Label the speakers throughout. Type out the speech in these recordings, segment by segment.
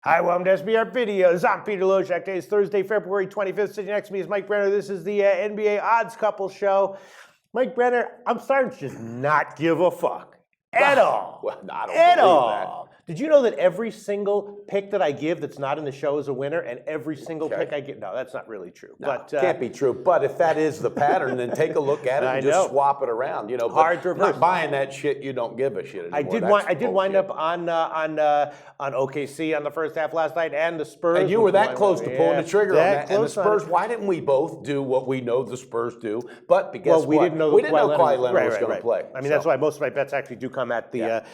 Speaker 1: Hi, welcome to SBR Videos. I'm Peter Loshak. Today is Thursday, February 25th. Sitting next to me is Mike Brenner. This is the NBA Odds Couple Show. Mike Brenner, I'm starting to just not give a fuck at all.
Speaker 2: Well, I don't
Speaker 1: at
Speaker 2: believe
Speaker 1: all. Did you know that every single pick that I give that's not in the show is a winner, and every single pick I give? No, that's not really true.
Speaker 2: No,
Speaker 1: but
Speaker 2: can't be true. But if that is the pattern, then take a look at it and just swap it around. You know,
Speaker 1: hard to reverse.
Speaker 2: Not buying that shit. You don't give a shit
Speaker 1: I
Speaker 2: anymore.
Speaker 1: did wind up on OKC on the first half last night, and the Spurs.
Speaker 2: And you were that close to pulling the trigger on that. And the Spurs.
Speaker 1: On
Speaker 2: why didn't we both do what we know the Spurs do? But guess
Speaker 1: we
Speaker 2: what?
Speaker 1: didn't know
Speaker 2: Kawhi Leonard was going to play.
Speaker 1: I mean, that's why most of my bets actually do come at the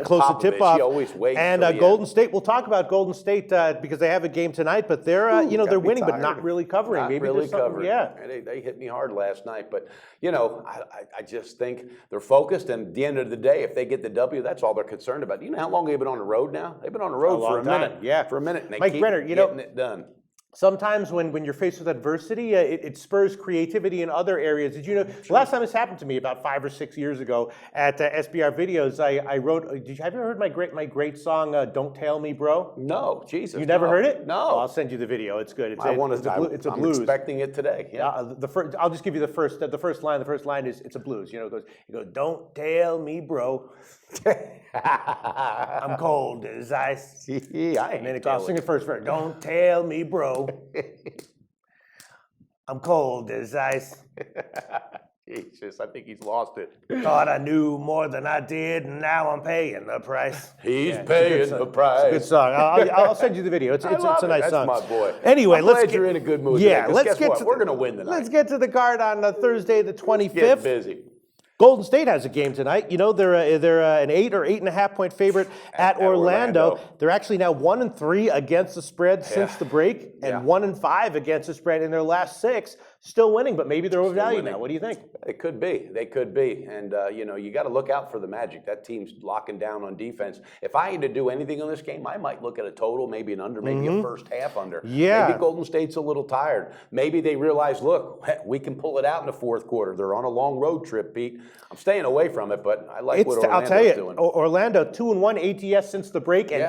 Speaker 1: close to tip off.
Speaker 2: She always waits.
Speaker 1: And Golden State. We'll talk about Golden State because they have a game tonight, but they're they're winning, but not really covering.
Speaker 2: Not
Speaker 1: Maybe
Speaker 2: really covering.
Speaker 1: Yeah,
Speaker 2: they hit me hard last night, but I just think they're focused. And at the end of the day, if they get the W, that's all they're concerned about. You know how long they've been on the road now? They've been on the road for a minute.
Speaker 1: Yeah,
Speaker 2: for a minute. And they
Speaker 1: Mike
Speaker 2: keep
Speaker 1: Brenner,
Speaker 2: getting it done.
Speaker 1: Sometimes when you're faced with adversity, it spurs creativity in other areas. Did you know, the last time this happened to me about 5 or 6 years ago at SBR Videos, I wrote, have you ever heard my great song, Don't Tell Me Bro?
Speaker 2: No, Jesus.
Speaker 1: You never heard it?
Speaker 2: No.
Speaker 1: Oh, I'll send you the video. It's good. It's a blues.
Speaker 2: I'm expecting it today. Yeah.
Speaker 1: I'll just give you the first line. The first line is, it's a blues. You know, it goes, don't tell me, bro. I'm cold as ice. And then I'll sing it first. Don't tell me, bro. I'm cold as ice.
Speaker 2: I think he's lost it.
Speaker 1: Thought I knew more than I did, and now I'm paying the price.
Speaker 2: He's paying the price.
Speaker 1: It's a good song. I'll send you the video. It's a nice song.
Speaker 2: That's my boy.
Speaker 1: Anyway,
Speaker 2: I'm glad you're in a good mood.
Speaker 1: Yeah,
Speaker 2: today, let's get to. We're going to win tonight.
Speaker 1: Let's get to the card on Thursday, the 25th.
Speaker 2: Get busy.
Speaker 1: Golden State has a game tonight. You know, they're an 8 or 8.5 point favorite at Orlando. They're actually now 1-3 against the spread since the break, and 1-5 against the spread in their last 6. Still winning, but maybe they're overvalued now. What do you think?
Speaker 2: It could be. They could be. And, you got to look out for the Magic. That team's locking down on defense. If I had to do anything on this game, I might look at a total, maybe an under, maybe a first half under.
Speaker 1: Yeah.
Speaker 2: Maybe Golden State's a little tired. Maybe they realize, look, we can pull it out in the fourth quarter. They're on a long road trip, Pete. I'm staying away from it, but I like what Orlando's doing.
Speaker 1: I'll tell you, Orlando 2-1 ATS since the break, and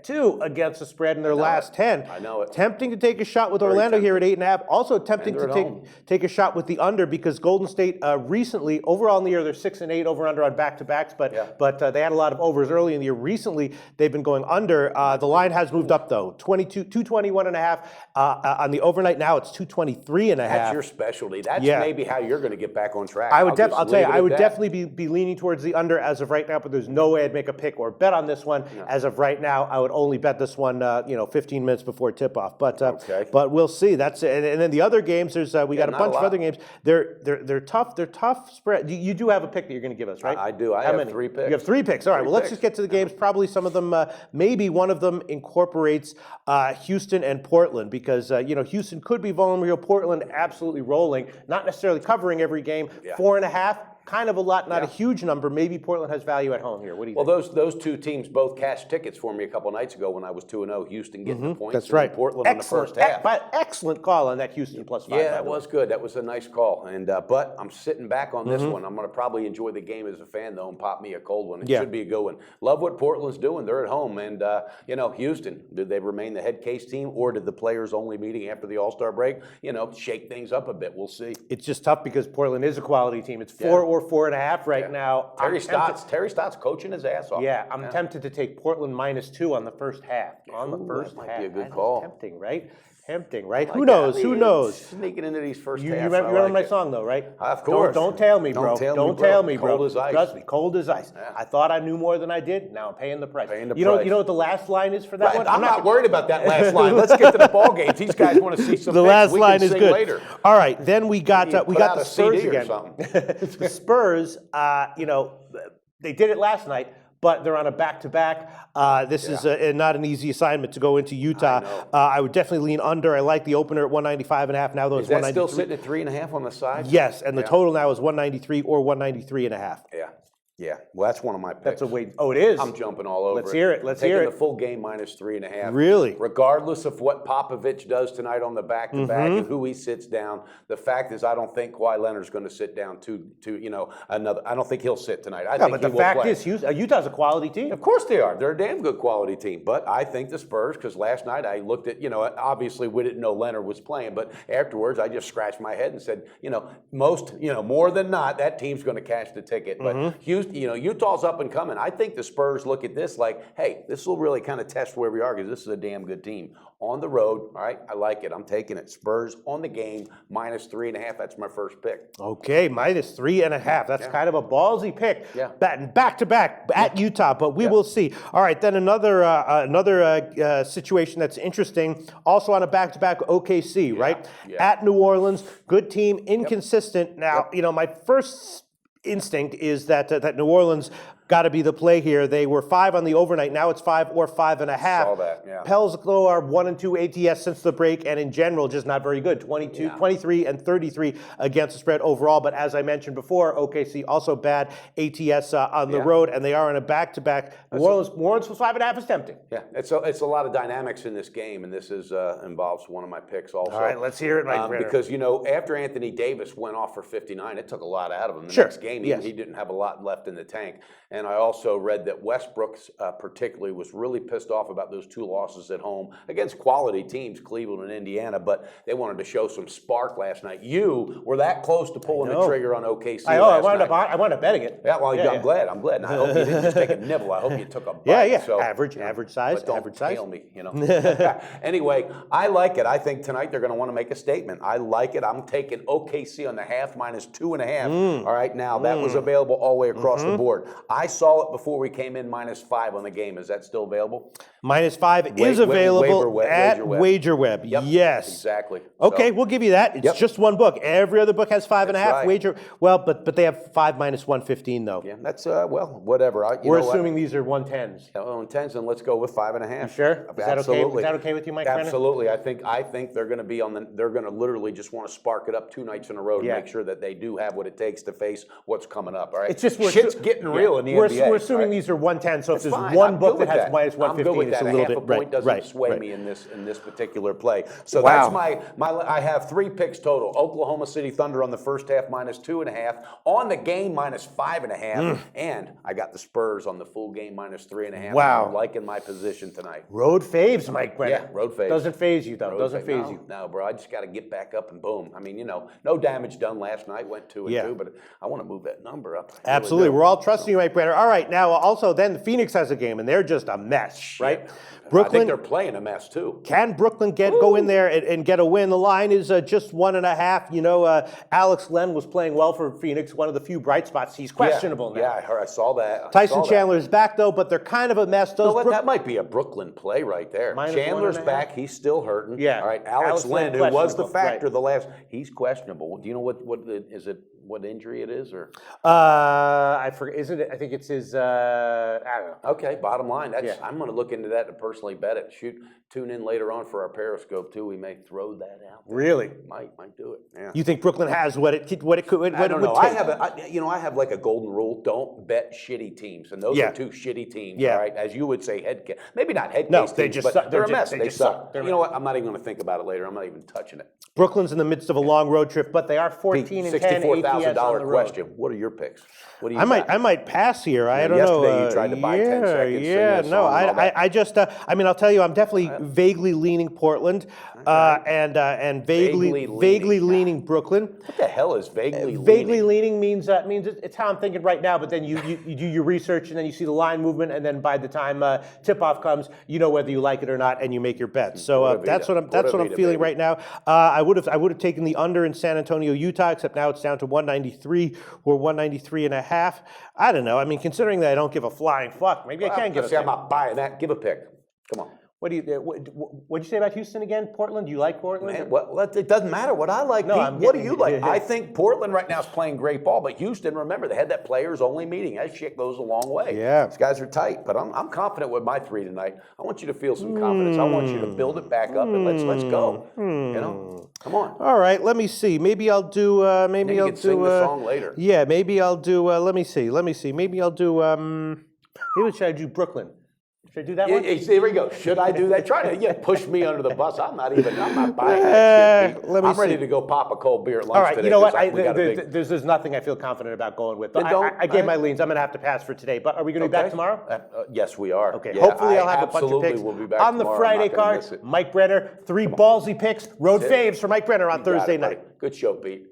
Speaker 1: 8-2 against the spread in their last 10.
Speaker 2: I know it.
Speaker 1: Tempting to take a shot with Orlando here at 8.5. Also tempting to take a shot with the under because Golden State recently, overall in the year, they're 6-8 over under on back-to-backs, but they had a lot of overs early in the year. Recently, they've been going under. The line has moved up though, 221.5 on the overnight. Now it's 223.5.
Speaker 2: That's your specialty. That's maybe how you're going to get back on track.
Speaker 1: I'll tell you, I would definitely be leaning towards the under as of right now, but there's no way I'd make a pick or bet on this one. As of right now, I would only bet this one, 15 minutes before tip-off. But we'll see. That's it. And then the other games, we got a bunch of other games. They're tough. They're tough spread. You do have a pick that you're going to give us, right?
Speaker 2: I do. I have 3 picks.
Speaker 1: You have 3 picks. All right. Well, let's just get to the games. Probably some of them, maybe one of them incorporates Houston and Portland because Houston could be vulnerable. Portland absolutely rolling, not necessarily covering every game. 4.5. Kind of a lot, not a huge number. Maybe Portland has value at home here. What do you think?
Speaker 2: Well, those 2 teams both cashed tickets for me a couple nights ago when I was 2-0. Houston getting the points.
Speaker 1: That's right.
Speaker 2: Portland on the first half.
Speaker 1: Excellent call on that Houston +5.
Speaker 2: Yeah, that was good. That was a nice call. And but I'm sitting back on this one. I'm going to probably enjoy the game as a fan though and pop me a cold one. It should be a good one. Love what Portland's doing. They're at home, and Houston. Did they remain the head case team, or did the players only meeting after the All-Star break? Shake things up a bit. We'll see.
Speaker 1: It's just tough because Portland is a quality team. It's 4 or 4.5 right now.
Speaker 2: Terry Stott's coaching his ass off.
Speaker 1: Yeah, I'm tempted to take Portland -2 on the first half.
Speaker 2: That might be a good call.
Speaker 1: Tempting, right? Tempting, right? Who knows? Who knows?
Speaker 2: Sneaking into these first halves.
Speaker 1: You remember my song though, right?
Speaker 2: Of course.
Speaker 1: Don't tell me, bro. Don't tell me, bro.
Speaker 2: Cold as ice.
Speaker 1: Trust me, cold as ice. Yeah. I thought I knew more than I did. Now I'm paying the price.
Speaker 2: You know
Speaker 1: what the last line is for that one?
Speaker 2: I'm not worried about that last line. Let's get to the ball games. These guys want to see some.
Speaker 1: The last line is good.
Speaker 2: Later.
Speaker 1: All right, then we got the Spurs again. The Spurs, they did it last night. But they're on a back-to-back. This is not an easy assignment to go into Utah. I would definitely lean under. I like the opener at 195.5. Now those 193.
Speaker 2: Is that still sitting at 3.5 on the side?
Speaker 1: Yes, and the total now is 193 or 193.5.
Speaker 2: Yeah. Yeah, well, that's one of my picks.
Speaker 1: That's a way. Oh, it is?
Speaker 2: I'm jumping all over
Speaker 1: Let's hear it. Let's hear it.
Speaker 2: Taking the full game minus 3.5.
Speaker 1: Really?
Speaker 2: Regardless of what Popovich does tonight on the back-to-back and who he sits down, the fact is I don't think Kawhi Leonard's going to sit down another. I don't think he'll sit tonight. I think
Speaker 1: but the fact is, Utah's a quality team.
Speaker 2: Of course they are. They're a damn good quality team. But I think the Spurs, because last night I looked at, obviously we didn't know Leonard was playing, but afterwards I just scratched my head and said, more than not, that team's going to cash the ticket. But Houston, Utah's up and coming. I think the Spurs look at this like, hey, this will really kind of test where we are because this is a damn good team. On the road, all right, I like it. I'm taking it. Spurs on the game, minus 3.5. That's my first pick.
Speaker 1: Okay, minus 3.5. That's kind of a ballsy pick.
Speaker 2: Yeah.
Speaker 1: Batting back-to-back at Utah, but we will see. All right, then another situation that's interesting, also on a back-to-back OKC, right?
Speaker 2: Yeah.
Speaker 1: At New Orleans, good team, inconsistent. Now, my first instinct is that New Orleans got to be the play here. They were 5 on the overnight. Now it's 5 or 5.5.
Speaker 2: Saw that, yeah.
Speaker 1: Pels, though, are 1 and 2 ATS since the break, and in general, just not very good. 23 and 33 against the spread overall. But as I mentioned before, OKC also bad ATS on the road, and they are in a back-to-back. New Orleans was 5.5 is tempting.
Speaker 2: Yeah, it's a lot of dynamics in this game, and this involves one of my picks also.
Speaker 1: All right, let's hear it, Mike Brenner.
Speaker 2: Because, after Anthony Davis went off for 59, it took a lot out of him. The next game, he didn't have a lot left in the tank. And I also read that Westbrook particularly was really pissed off about those 2 losses at home against quality teams, Cleveland and Indiana, but they wanted to show some spark last night. You were that close to pulling the trigger on OKC
Speaker 1: I wound up betting it.
Speaker 2: Yeah, well, I'm glad. And I hope you didn't just take a nibble. I hope you took a bite.
Speaker 1: Yeah.
Speaker 2: So,
Speaker 1: average size.
Speaker 2: But don't
Speaker 1: average size.
Speaker 2: tail me, Anyway, I like it. I think tonight they're going to want to make a statement. I like it. I'm taking OKC on the half minus 2.5. All right, now that was available all the way across the board. I saw it before we came in minus 5 on the game. Is that still available?
Speaker 1: Minus 5 is available at WagerWeb.
Speaker 2: Yep,
Speaker 1: yes.
Speaker 2: Exactly.
Speaker 1: Okay, we'll give you that. It's just one book. Every other book has 5.5.
Speaker 2: Right.
Speaker 1: Wager. Well, but they have 5 minus 115 though.
Speaker 2: Yeah, that's whatever.
Speaker 1: We're assuming these are 110s.
Speaker 2: Yeah, 110s, and let's go with 5.5.
Speaker 1: You sure? Is that okay? Is that okay with you, Mike Brenner?
Speaker 2: Absolutely. I think they're going to be they're going to literally just want to spark it up 2 nights in a row to make sure that they do have what it takes to face what's coming up. All right.
Speaker 1: It's just
Speaker 2: shit's getting real in the NBA.
Speaker 1: We're assuming these are 110. So if there's
Speaker 2: fine.
Speaker 1: one book that has minus 115,
Speaker 2: I'm good with
Speaker 1: it's
Speaker 2: that.
Speaker 1: a little
Speaker 2: half
Speaker 1: bit
Speaker 2: a point doesn't sway me in this particular play. So that's my. I have 3 picks total. Oklahoma City Thunder on the first half minus 2.5, on the game minus 5.5, and I got the Spurs on the full game minus 3.5.
Speaker 1: Wow.
Speaker 2: I'm liking my position tonight.
Speaker 1: Road faves, Mike Brenner.
Speaker 2: Yeah, road faves.
Speaker 1: Doesn't phase you though. Doesn't phase you.
Speaker 2: No, bro. I just got to get back up and boom. I mean, no damage done last night. Went 2 and 2, but I want to move that number up.
Speaker 1: Absolutely. We're all trusting you, Mike Brenner. All right, now also then Phoenix has a game, and they're just a mess, right? Brooklyn,
Speaker 2: I think they're playing a mess too.
Speaker 1: Can Brooklyn go in there and get a win? The line is just 1.5. Alex Len was playing well for Phoenix, one of the few bright spots. He's questionable now.
Speaker 2: Yeah, I saw that.
Speaker 1: Tyson Chandler's back though, but they're kind of a mess.
Speaker 2: That might be a Brooklyn play right there. Chandler's back. He's still hurting.
Speaker 1: Yeah.
Speaker 2: All right. Alex Len, who was the factor the last, he's questionable. Do you know what injury it is, or?
Speaker 1: I forget. Isn't it? I think it's his. I don't know.
Speaker 2: Okay. Bottom line, I'm going to look into that and personally bet it. Tune in later on for our Periscope too. We may throw that out there.
Speaker 1: Really?
Speaker 2: Might do it. Yeah.
Speaker 1: You think Brooklyn has what it could?
Speaker 2: I don't know. I have like a golden rule: don't bet shitty teams, and those are 2 shitty teams.
Speaker 1: Yeah.
Speaker 2: All right, as you would say, maybe not head
Speaker 1: no,
Speaker 2: case
Speaker 1: they
Speaker 2: teams,
Speaker 1: just
Speaker 2: but
Speaker 1: suck.
Speaker 2: they're a mess.
Speaker 1: They
Speaker 2: They
Speaker 1: just
Speaker 2: suck.
Speaker 1: suck.
Speaker 2: You know what? I'm not even going to think about it later. I'm not even touching it.
Speaker 1: Brooklyn's in the midst of a long road trip, but they are 14 and 10 ATS on the road.
Speaker 2: Question: what are your picks? What do you?
Speaker 1: I might pass here. I don't know.
Speaker 2: Yesterday you tried to buy 10 seconds.
Speaker 1: Yeah, no. I just. I'll tell you. I'm definitely vaguely leaning Portland, and vaguely leaning Brooklyn.
Speaker 2: What the hell is vaguely leaning?
Speaker 1: Vaguely leaning means it's how I'm thinking right now. But then you do your research and then you see the line movement, and then by the time tip-off comes, you know whether you like it or not, and you make your bet. So that's what I'm feeling right now. I would have taken the under in San Antonio, Utah, except now it's down to 193 or 193.5. I don't know. I mean, considering that I don't give a flying fuck, maybe I can give a pick.
Speaker 2: I'm not buying that. Give a pick. Come on.
Speaker 1: What'd you say about Houston again? Portland? Do you like Portland?
Speaker 2: Man, well, it doesn't matter what I like.
Speaker 1: No,
Speaker 2: Pete. What do you like? I think Portland right now is playing great ball, but Houston, remember, they had that players-only meeting. That shit goes a long way.
Speaker 1: Yeah.
Speaker 2: These guys are tight, but I'm confident with my 3 tonight. I want you to feel some confidence. I want you to build it back up, and let's go. You know, come on.
Speaker 1: All right, let me see. Maybe I'll do. Maybe I'll do.
Speaker 2: Sing the song later.
Speaker 1: Yeah, maybe I'll do. Let me see. Maybe I'll do. Maybe should I do Brooklyn? Should I do that one?
Speaker 2: There we go. Should I do that? Try to push me under the bus. I'm not buying that shit, Pete. I'm ready to go pop a cold beer at lunch.
Speaker 1: All right,
Speaker 2: today.
Speaker 1: you know what?
Speaker 2: There's
Speaker 1: nothing I feel confident about going with. I gave my leans. I'm going to have to pass for today. But are we going to be back tomorrow?
Speaker 2: Yes, we are.
Speaker 1: Okay.
Speaker 2: Yeah,
Speaker 1: Hopefully, I'll have a bunch of picks.
Speaker 2: We'll be back
Speaker 1: on the
Speaker 2: tomorrow.
Speaker 1: Friday card. Mike Brenner, 3 ballsy picks, road faves for Mike Brenner on Thursday night.
Speaker 2: Good show, Pete.